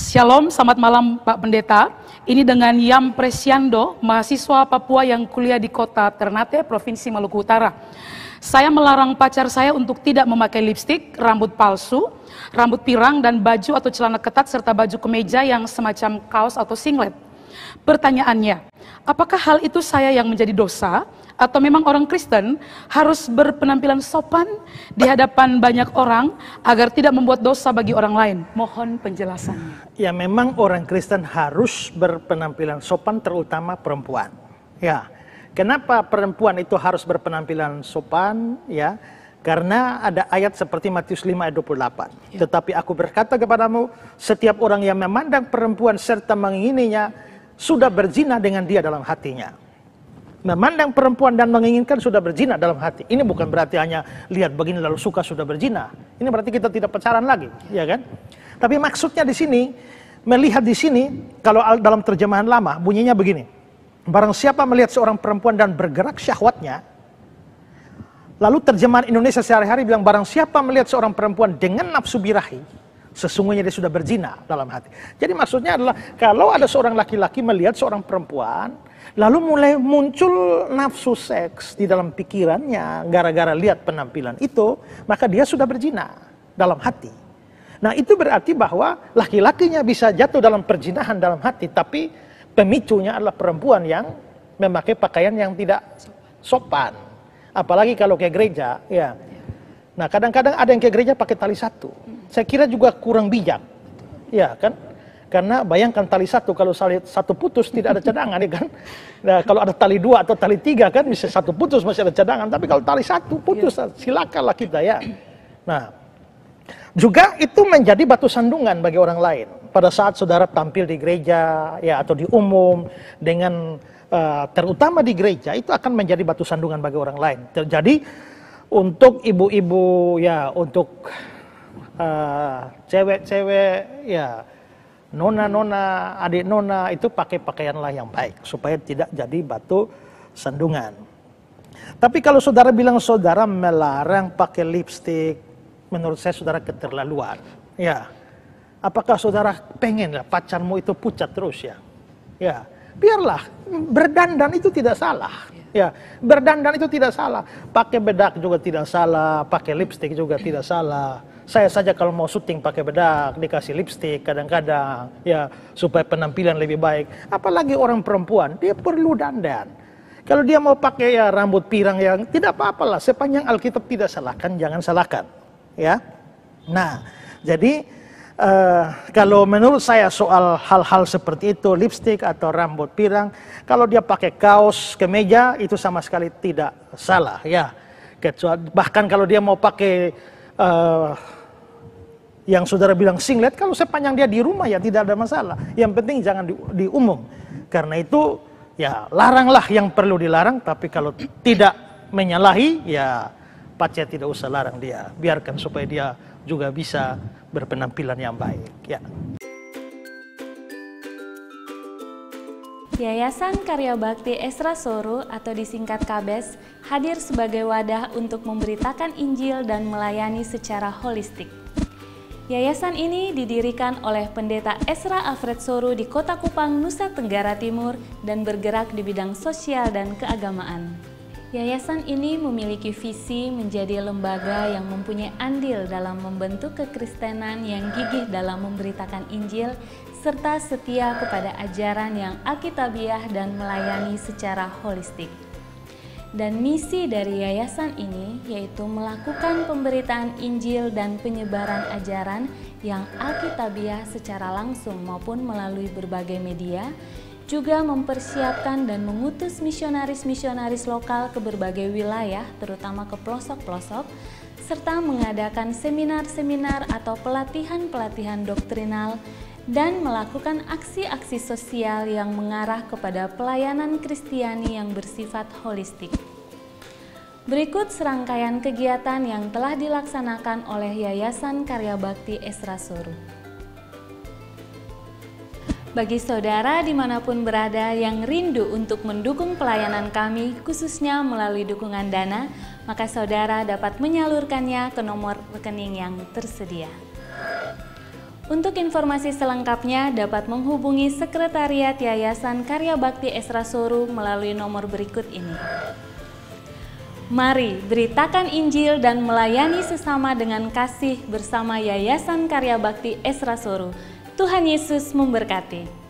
Shalom, selamat malam Pak Pendeta. Ini dengan Yam Presiando, mahasiswa Papua yang kuliah di kota Ternate, Provinsi Maluku Utara. Saya melarang pacar saya untuk tidak memakai lipstik, rambut palsu, rambut pirang, dan baju atau celana ketat, serta baju kemeja yang semacam kaos atau singlet. Pertanyaannya, apakah hal itu saya yang menjadi dosa? Atau memang orang Kristen harus berpenampilan sopan di hadapan banyak orang agar tidak membuat dosa bagi orang lain? Mohon penjelasannya. Ya, memang orang Kristen harus berpenampilan sopan, terutama perempuan. Ya, kenapa perempuan itu harus berpenampilan sopan? Ya, karena ada ayat seperti Matius 5 ayat 28. Ya. Tetapi aku berkata kepadamu, setiap orang yang memandang perempuan serta mengingininya sudah berzina dengan dia dalam hatinya. Memandang perempuan dan menginginkan sudah berzina dalam hati. Ini bukan berarti hanya lihat begini lalu suka sudah berzina. Ini berarti kita tidak pacaran lagi, ya kan? Tapi maksudnya di sini, melihat di sini, kalau dalam terjemahan lama bunyinya begini. Barang siapa melihat seorang perempuan dan bergerak syahwatnya. Lalu terjemahan Indonesia sehari-hari bilang barang siapa melihat seorang perempuan dengan nafsu birahi, sesungguhnya dia sudah berzina dalam hati. Jadi maksudnya adalah kalau ada seorang laki-laki melihat seorang perempuan, lalu mulai muncul nafsu seks di dalam pikirannya gara-gara lihat penampilan itu, maka dia sudah berzina dalam hati. Nah, itu berarti bahwa laki-lakinya bisa jatuh dalam perzinahan dalam hati, tapi pemicunya adalah perempuan yang memakai pakaian yang tidak sopan. Apalagi kalau ke gereja, ya. Nah, kadang-kadang ada yang ke gereja pakai tali satu. Saya kira juga kurang bijak. Ya, kan? Karena bayangkan tali satu, kalau satu putus tidak ada cadangan, ya kan? Nah, kalau ada tali dua atau tali tiga kan bisa satu putus masih ada cadangan. Tapi kalau tali satu putus, silakanlah kita ya. Nah, juga itu menjadi batu sandungan bagi orang lain. Pada saat saudara tampil di gereja ya atau di umum dengan terutama di gereja, itu akan menjadi batu sandungan bagi orang lain. Jadi untuk ibu-ibu ya, untuk cewek-cewek ya, nona-nona, adik nona, itu pakai pakaianlah yang baik supaya tidak jadi batu sandungan. Tapi kalau saudara bilang saudara melarang pakai lipstik, menurut saya saudara keterlaluan. Ya, apakah saudara pengen lah pacarmu itu pucat terus ya? Ya, biarlah, berdandan itu tidak salah. Ya, berdandan itu tidak salah. Pakai bedak juga tidak salah, pakai lipstik juga tidak salah. Saya saja kalau mau syuting pakai bedak, dikasih lipstik kadang-kadang, ya supaya penampilan lebih baik. Apalagi orang perempuan, dia perlu dandan. Kalau dia mau pakai ya rambut pirang yang tidak apa-apalah, sepanjang Alkitab tidak salahkan, jangan salahkan. Ya, nah jadi kalau menurut saya soal hal-hal seperti itu, lipstik atau rambut pirang, kalau dia pakai kaos, kemeja, itu sama sekali tidak salah. Ya, bahkan kalau dia mau pakai yang saudara bilang singlet, kalau sepanjang dia di rumah ya tidak ada masalah. Yang penting jangan di umum. Karena itu ya laranglah yang perlu dilarang, tapi kalau tidak menyalahi ya pacar tidak usah larang dia. Biarkan supaya dia juga bisa berpenampilan yang baik. Ya. Yayasan Karya Bakti Esra Soru atau disingkat KABES hadir sebagai wadah untuk memberitakan Injil dan melayani secara holistik. Yayasan ini didirikan oleh Pendeta Esra Alfred Soru di Kota Kupang, Nusa Tenggara Timur dan bergerak di bidang sosial dan keagamaan. Yayasan ini memiliki visi menjadi lembaga yang mempunyai andil dalam membentuk kekristenan yang gigih dalam memberitakan Injil serta setia kepada ajaran yang alkitabiah dan melayani secara holistik. Dan misi dari yayasan ini yaitu melakukan pemberitaan Injil dan penyebaran ajaran yang alkitabiah secara langsung maupun melalui berbagai media, juga mempersiapkan dan mengutus misionaris-misionaris lokal ke berbagai wilayah, terutama ke pelosok-pelosok, serta mengadakan seminar-seminar atau pelatihan-pelatihan doktrinal, dan melakukan aksi-aksi sosial yang mengarah kepada pelayanan Kristiani yang bersifat holistik. Berikut serangkaian kegiatan yang telah dilaksanakan oleh Yayasan Karya Bakti Esra Soru. Bagi saudara dimanapun berada yang rindu untuk mendukung pelayanan kami, khususnya melalui dukungan dana, maka saudara dapat menyalurkannya ke nomor rekening yang tersedia. Untuk informasi selengkapnya dapat menghubungi Sekretariat Yayasan Karya Bakti Esra Soru melalui nomor berikut ini. Mari beritakan Injil dan melayani sesama dengan kasih bersama Yayasan Karya Bakti Esra Soru. Tuhan Yesus memberkati.